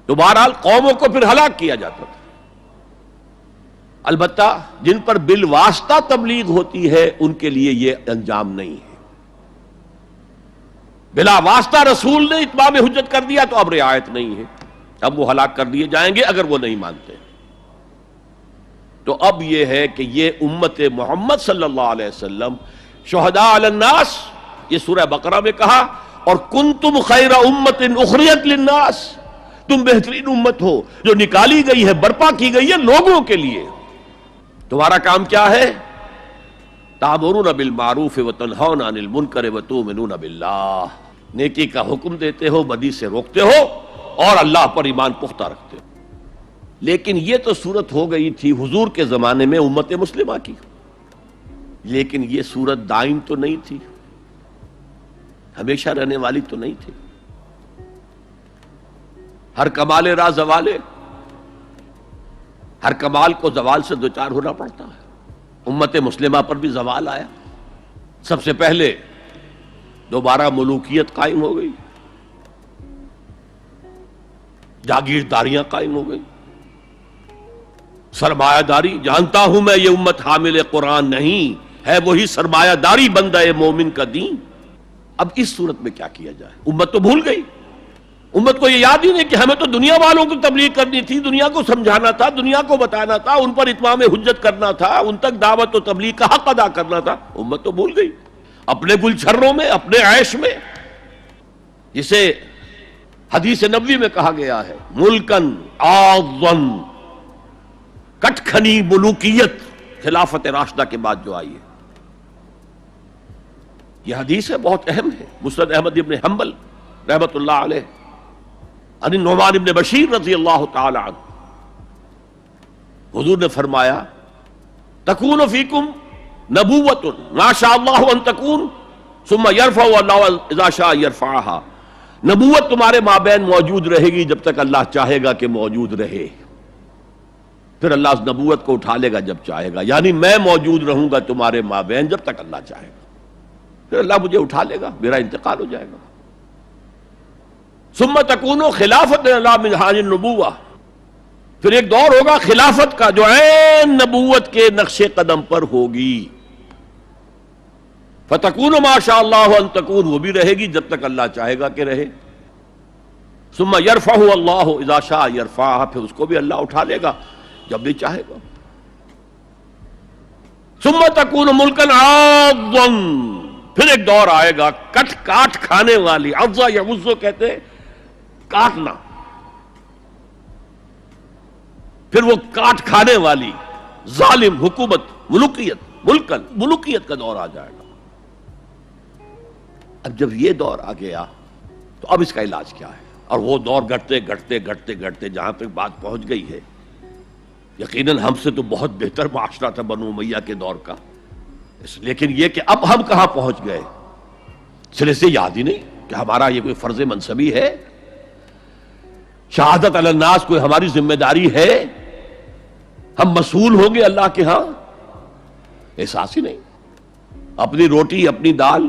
تو بہرحال قوموں کو پھر ہلاک کیا جاتا تھا. البتہ جن پر بالواسطہ تبلیغ ہوتی ہے ان کے لیے یہ انجام نہیں ہے. بلا واسطہ رسول نے اتمام حجت کر دیا تو اب رعایت نہیں ہے، اب وہ ہلاک کر دیے جائیں گے اگر وہ نہیں مانتے. تو اب یہ ہے کہ یہ امت محمد صلی اللہ علیہ وسلم شہداء علی الناس، یہ سورہ بقرہ میں کہا، اور کنتم خیر امت اخرجت للناس، تم بہترین امت ہو جو نکالی گئی ہے، برپا کی گئی ہے لوگوں کے لیے. تمہارا کام کیا ہے؟ تأمرون بالمعروف وتنہون عن المنکر وتؤمنون باللہ، نیکی کا حکم دیتے ہو، بدی سے روکتے ہو، اور اللہ پر ایمان پختہ رکھتے ہو. لیکن یہ تو صورت ہو گئی تھی حضور کے زمانے میں امت مسلمہ کی، لیکن یہ صورت دائم تو نہیں تھی، ہمیشہ رہنے والی تو نہیں تھی. ہر کمال راہ زوالے، ہر کمال کو زوال سے دوچار ہونا پڑتا ہے. امت مسلمہ پر بھی زوال آیا. سب سے پہلے دوبارہ ملوکیت قائم ہو گئی، جاگیرداریاں قائم ہو گئی، سرمایہ داری. جانتا ہوں میں یہ امت حامل قرآن نہیں ہے، وہی سرمایہ داری بندہ مومن کا دین. اب اس صورت میں کیا کیا جائے؟ امت تو بھول گئی، امت کو یہ یاد ہی نہیں کہ ہمیں تو دنیا والوں کو تبلیغ کرنی تھی، دنیا کو سمجھانا تھا، دنیا کو بتانا تھا، ان پر اتمام حجت کرنا تھا، ان تک دعوت و تبلیغ کا حق ادا کرنا تھا. امت تو بھول گئی اپنے گلچھروں میں، اپنے عیش میں، جسے حدیث نبوی میں کہا گیا ہے ملکن عاضن، کٹ کھنی ملوکیت خلافت راشدہ کے بعد جو آئی ہے. یہ حدیث ہے، بہت اہم ہے. مسند احمد ابن حنبل رحمت اللہ علیہ عن النعمان ابن بشیر رضی اللہ تعالی عنہ، حضور نے فرمایا تکون فیکم نبوۃ ما شاء اللہ ان تکون ثم یرفع اللہ اذا شاء یرفعها. نبوت تمہارے مابین موجود رہے گی جب تک اللہ چاہے گا کہ موجود رہے، پھر اللہ اس نبوت کو اٹھا لے گا جب چاہے گا. یعنی میں موجود رہوں گا تمہارے مابین جب تک اللہ چاہے گا، پھر اللہ مجھے اٹھا لے گا، میرا انتقال ہو جائے گا. ثم تکون خلافت اللہ من حاج النبوہ، پھر ایک دور ہوگا خلافت کا جو عین نبوت کے نقش قدم پر ہوگی. فتکون ما شاء اللہ ان تکون، وہ بھی رہے گی جب تک اللہ چاہے گا کہ رہے. ثم یرفع اللہ اذا شاء یرفعها، پھر اس کو بھی اللہ اٹھا لے گا جب بھی چاہے گا. ثم تکون ملکا عاضا، پھر ایک دور آئے گا کٹ کاٹ کھانے والی، عضا یعض کہتے ہیں کاٹنا، پھر وہ کاٹ کھانے والی ظالم حکومت، ملوکیت کا دور آ جائے گا. اب جب یہ دور آ گیا تو اب اس کا علاج کیا ہے؟ اور وہ دور گھٹتے گھٹتے گھٹتے گھٹتے جہاں تک بات پہنچ گئی ہے، یقیناً ہم سے تو بہت بہتر معاشرہ تھا بنو امیہ کے دور کا، لیکن یہ کہ اب ہم کہاں پہنچ گئے سرے سے یاد ہی نہیں کہ ہمارا یہ کوئی فرض منصبی ہے، شہادت علی الناس کوئی ہماری ذمہ داری ہے، ہم مسئول ہوں گے اللہ کے ہاں. احساس ہی نہیں. اپنی روٹی، اپنی دال،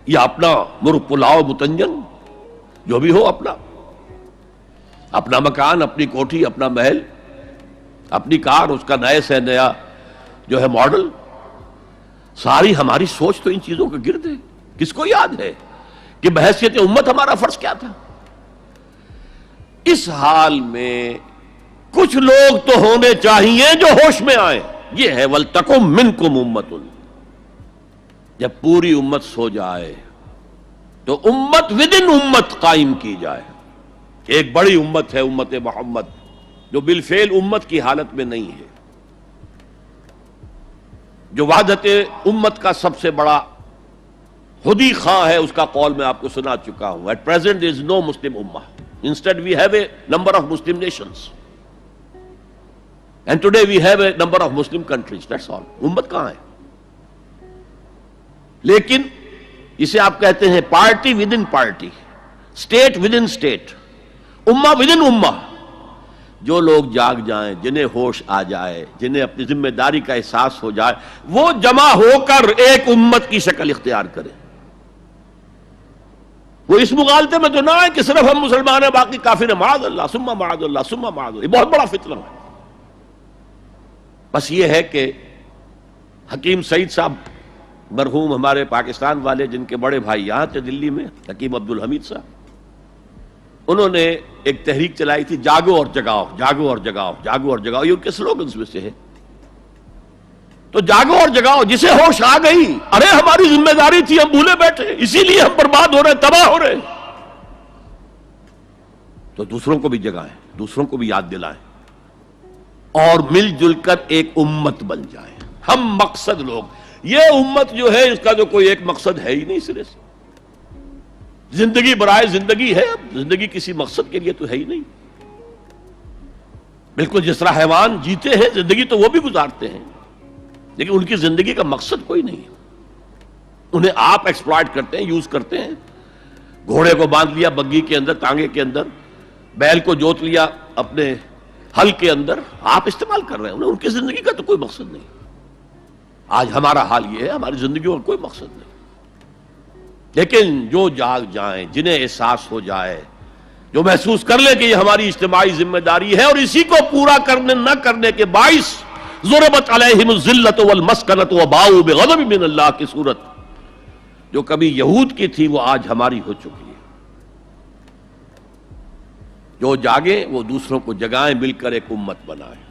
یا اپنا مرغ پلاؤ متنجن جو بھی ہو، اپنا مکان، اپنی کوٹھی، اپنا محل، اپنی کار، اس کا نئے سے نیا جو ہے ماڈل، ساری ہماری سوچ تو ان چیزوں کے گرد ہے. کس کو یاد ہے کہ بحیثیت امت ہمارا فرض کیا تھا؟ اس حال میں کچھ لوگ تو ہونے چاہیے جو ہوش میں آئے. یہ ہے وَلْتَكُمْ مِنْكُمْ أُمَّةٌ. جب پوری امت سو جائے تو امت ودن امت قائم کی جائے. ایک بڑی امت ہے امت محمد جو بالفعل امت کی حالت میں نہیں ہے، جو وحدت امت کا سب سے بڑا خودی خواہ ہے. اس کا قول میں آپ کو سنا چکا ہوں. At present there is no Muslim ummah. Instead we have a number of Muslim nations. And today we have a number of Muslim countries. That's all. امت کہاں ہے؟ لیکن اسے آپ کہتے ہیں party with in party, state with in state, امہ with in امہ. جو لوگ جاگ جائیں، جنہیں ہوش آ جائے، جنہیں اپنی ذمہ داری کا احساس ہو جائے، وہ جمع ہو کر ایک امت کی شکل اختیار کریں. وہ اس مغالطے میں تو نہ ہے کہ صرف ہم مسلمان ہیں باقی کافر ہیں، معاذ اللہ ثم معاذ اللہ ثم معاذ اللہ، یہ بہت بڑا فتنہ ہے۔ بس یہ ہے کہ حکیم سعید صاحب مرحوم ہمارے پاکستان والے، جن کے بڑے بھائی یہاں تھے دلی میں، حکیم عبدالحمید صاحب، انہوں نے ایک تحریک چلائی تھی، جاگو اور جگاؤ، جاگو اور جگاؤ، جاگو اور جگاؤ، یہ ان کے سلوگنز میں سے ہے۔ تو جاگو اور جگاؤ، جسے ہوش آ گئی، ارے ہماری ذمہ داری تھی، ہم بھولے بیٹھے، اسی لیے ہم برباد ہو رہے، تباہ ہو رہے، تو دوسروں کو بھی جگائیں، دوسروں کو بھی یاد دلائیں، اور مل جل کر ایک امت بن جائیں۔ ہم مقصد لوگ، یہ امت جو ہے اس کا جو کوئی ایک مقصد ہے ہی نہیں سرے سے، زندگی برائے زندگی ہے، اب زندگی کسی مقصد کے لیے تو ہے ہی نہیں۔ بالکل جس طرح حیوان جیتے ہیں، زندگی تو وہ بھی گزارتے ہیں، لیکن ان کی زندگی کا مقصد کوئی نہیں، انہیں آپ ایکسپلائٹ کرتے ہیں، یوز کرتے ہیں۔ گھوڑے کو باندھ لیا بگی کے اندر، تانگے کے اندر، بیل کو جوت لیا اپنے حل کے اندر، آپ استعمال کر رہے ہیں، ان کی زندگی کا تو کوئی مقصد نہیں۔ آج ہمارا حال یہ ہے، ہماری زندگیوں کا کوئی مقصد نہیں، لیکن جو جاگ جائیں، جنہیں احساس ہو جائے، جو محسوس کر لیں کہ یہ ہماری اجتماعی ذمہ داری ہے، اور اسی کو پورا کرنے نہ کرنے کے باعث ضربت علیہم الذلۃ والمسکنۃ وباؤوا بغضب من اللہ کی صورت جو کبھی یہود کی تھی وہ آج ہماری ہو چکی ہے۔ جو جاگیں وہ دوسروں کو جگائیں، مل کر ایک امت بنائیں۔